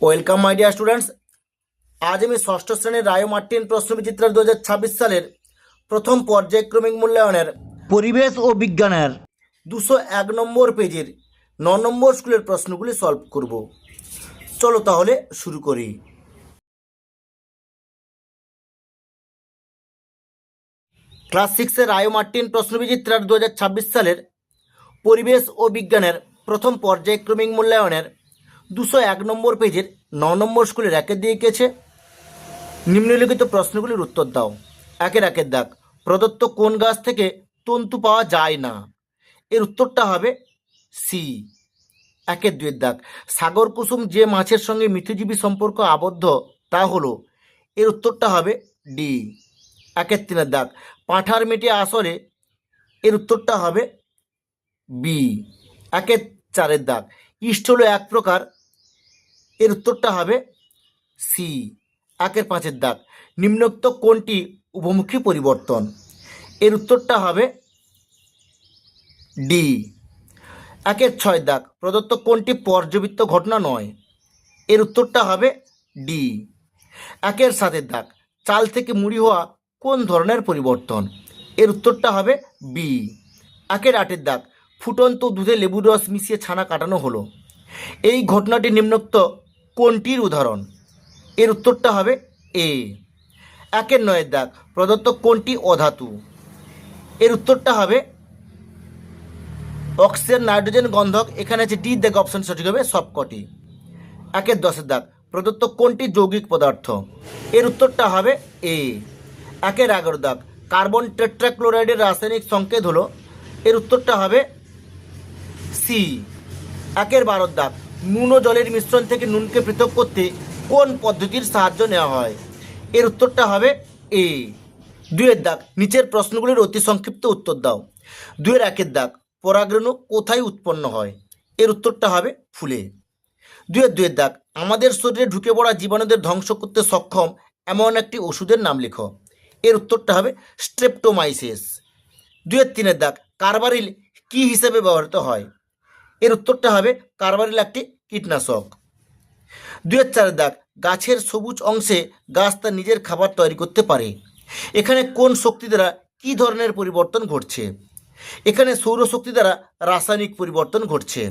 Welcome my dear students. আজ আমি ষষ্ঠ শ্রেণীর রায় মার্টিন প্রশ্নবিচিত্রা 2026 সালের প্রথম পর্যায়ক্রমিক মূল্যায়নের পরিবেশ ও বিজ্ঞানের 201 নম্বর পেজের 9 নম্বর স্কুলের প্রশ্নগুলি সলভ করব। চলো তাহলে শুরু করি। ক্লাস 6-এর রায় মার্টিন প্রশ্নবিচিত্রার 2026 সালের পরিবেশ ও বিজ্ঞানের প্রথম পর্যায়ক্রমিক মূল্যায়নের 201 নম্বর পেজের 9 নম্বর স্কুলের একের দিয়ে গেছে। নিম্নলিখিত প্রশ্নগুলির উত্তর দাও। একের দাগ, প্রদত্ত কোন গাছ থেকে তন্তু পাওয়া যায় না? এর উত্তরটা হবে সি। দুয়ের দাগ, সাগর কুসুম যে মাছের সঙ্গে মিথজীবী সম্পর্ক আবদ্ধ তা হলো? এর উত্তরটা হবে ডি। তিনের দাগ, পাঁঠার মেটে আসলে? এর উত্তরটা হবে বি। চারের দাগ, ইষ্ট হলো এক প্রকার? এর উত্তরটা হবে সি। পাঁচের দাগ, নিম্নোক্ত কোনটি উভমুখী পরিবর্তন? এর উত্তরটা হবে ডি। ছয় দাগ, প্রদত্ত কোনটি পর্যবৃত্ত ঘটনা নয়? এর উত্তরটা হবে ডি। সাতের দাগ, চাল থেকে মুড়ি হওয়া কোন ধরনের পরিবর্তন? এর উত্তরটা হবে বি। আটের দাগ, ফুটন্ত দুধে লেবুর রস মিশিয়ে ছানা কাটানো হলো। এই ঘটনাটি নিম্নোক্ত কোনটির উদাহরণ? এর উত্তরটা হবে এ। নয়ের দাগ, প্রদত্ত কোনটি অধাতু? এর উত্তরটা হবে অক্সিজেন, নাইট্রোজেন, গন্ধক। এখানে আছে ডি দাগ, অপশন সঠিক হবে সবকটি। 10 দাগ, প্রদত্ত কোনটি যৌগিক পদার্থ? এর উত্তরটা হবে এ। 11 দাগ, কার্বন টেট্রাক্লোরাইডের রাসায়নিক সংকেত হলো? এর উত্তরটা হবে সি। 12 দাগ, নুন ও জলের মিশ্রণ থেকে নুনকে পৃথক করতে কোন পদ্ধতির সাহায্য নেওয়া হয়? এর উত্তরটা হবে এ। 2 দাগ, নিচের প্রশ্নগুলির অতি সংক্ষিপ্ত উত্তর দাও। 1 দাগ, পরাগরেণু কোথায় উৎপন্ন হয়? এর উত্তরটা হবে ফুলে। 2 দাগ, আমাদের শরীরে ঢুকে পড়া জীবাণুদের ধ্বংস করতে সক্ষম এমন একটি ওষুধের নাম লিখো। এর উত্তরটা হবে স্ট্রেপ্টোমাইসিস। 3 দাগ, কার্বারিল কি হিসেবে ব্যবহৃত হয়? এর উত্তরটা হবে কার্বারিল একটি কীটনাশক। 4 দাগ, গাছের সবুজ অংশে গাছ তার নিজের খাবার তৈরি করতে পারে। এখানে কোন শক্তি দ্বারা কী ধরনের পরিবর্তন ঘটছে? এখানে সৌরশক্তি দ্বারা রাসায়নিক পরিবর্তন ঘটছে।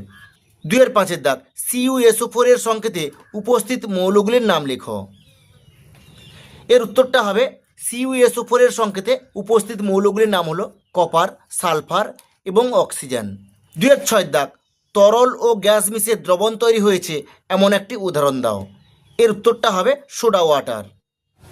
5 দাগ, CuSO4 এর সংকেতে উপস্থিত মৌলগুলির নাম লেখো। এর উত্তরটা হবে CuSO4 এর সংকেতে উপস্থিত মৌলগুলির নাম হলো কপার, সালফার এবং অক্সিজেন। 6 দাগ, তরল ও গ্যাস মিশিয়ে দ্রবণ তৈরি হয়েছে এমন একটি উদাহরণ দাও। এর উত্তরটা হবে সোডা ওয়াটার।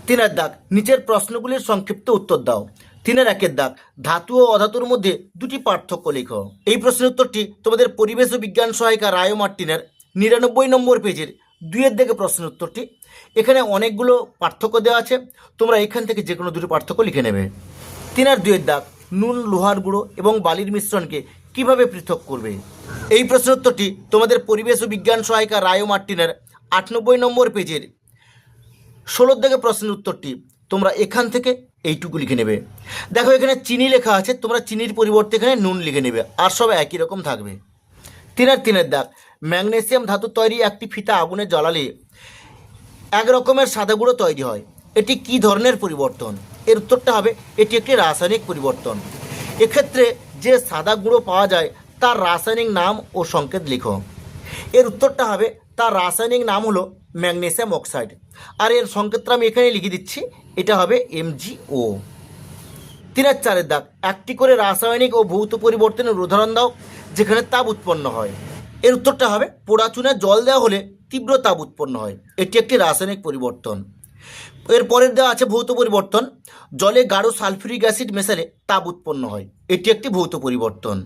3 দাগ, নিচের প্রশ্নগুলির সংক্ষিপ্ত উত্তর দাও। 1 দাগ, ধাতু ও অধাতুর মধ্যে দুটি পার্থক্য লেখো। এই প্রশ্নের উত্তরটি তোমাদের পরিবেশ ও বিজ্ঞান সহায়িকা রায় মার্টিনের 99 নম্বর পেজের 2 দাগে প্রশ্নের উত্তরটি। এখানে অনেকগুলো পার্থক্য দেওয়া আছে, তোমরা এখান থেকে যে কোনো দুটি পার্থক্য লিখে নেবে। 2 দাগ, নুন, লোহার গুঁড়ো এবং বালির মিশ্রণকে কিভাবে পৃথক করবে? এই প্রশ্নের উত্তরটি তোমাদের পরিবেশ ও বিজ্ঞান সহায়িকা রায় মার্টিনের 98 নম্বর পেজের 16 দাগে প্রশ্নের উত্তরটি তোমরা এখান থেকে এইটুকু লিখে নেবে। দেখো এখানে চিনি লেখা আছে, তোমরা চিনির পরিবর্তে এখানে নুন লিখে নেবে, আর সব একই রকম থাকবে। 3 দাগ, ম্যাগনেসিয়াম ধাতু তৈরি একটি ফিতা আগুনে জ্বালালে এক রকমের সাদা গুঁড়ো তৈরি হয়। এটি কি ধরনের পরিবর্তন? এর উত্তরটা হবে এটি একটি রাসায়নিক পরিবর্তন। এক্ষেত্রে যে সাদা গুঁড়ো পাওয়া যায় তার রাসায়নিক নাম ও সংকেত লিখো। এর উত্তরটা হবে তার রাসায়নিক নাম হলো ম্যাগনেসিয়াম অক্সাইড, আর এর সংকেতটা আমি এখানে লিখে দিচ্ছি, এটা হবে MgO। 4 দাগ, একটি করে রাসায়নিক ও ভৌত পরিবর্তনের উদাহরণ দাও যেখানে তাপ উৎপন্ন হয়। এর উত্তরটা হবে পোড়া চুনে জল দেওয়া হলে তীব্র তাপ উৎপন্ন হয়, এটি একটি রাসায়নিক পরিবর্তন। এর পরের দেওয়া আছে ভৌত পরিবর্তন, জলে গাঢ় সালফিউরিক অ্যাসিড মেশালে তাপ উৎপন্ন হয়, এটি একটি ভৌত পরিবর্তন।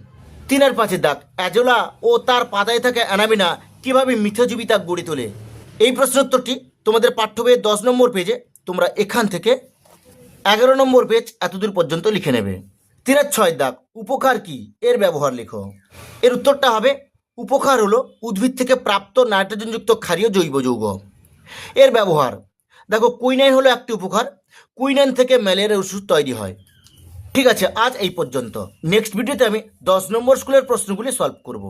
5 দাগ, অ্যাজোলা ও তার পাতায় থাকা অ্যানাবিনা কীভাবে মিথজীবী তাপ গড়ে তোলে? এই প্রশ্নোত্তরটি তোমাদের পাঠ্য বইয়ের 10 নম্বর পেজে, তোমরা এখান থেকে 11 নম্বর পেজ এতদূর পর্যন্ত লিখে নেবে। 6 দাগ, উপকার কি? এর ব্যবহার লেখো। এর উত্তরটা হবে উপকার হলো উদ্ভিদ থেকে প্রাপ্ত নাইট্রোজেনযুক্ত ক্ষারীয় জৈব যৌগ। এর ব্যবহার দেখো, কুইনাইন হলো একটি উপকার, কুইনাইন থেকে ম্যালেরিয়ার ওষুধ তৈরি হয়। ঠিক আছে, আজ এই পর্যন্ত। নেক্সট ভিডিওতে আমি 10 নম্বর স্কুলের প্রশ্নগুলি সলভ করব।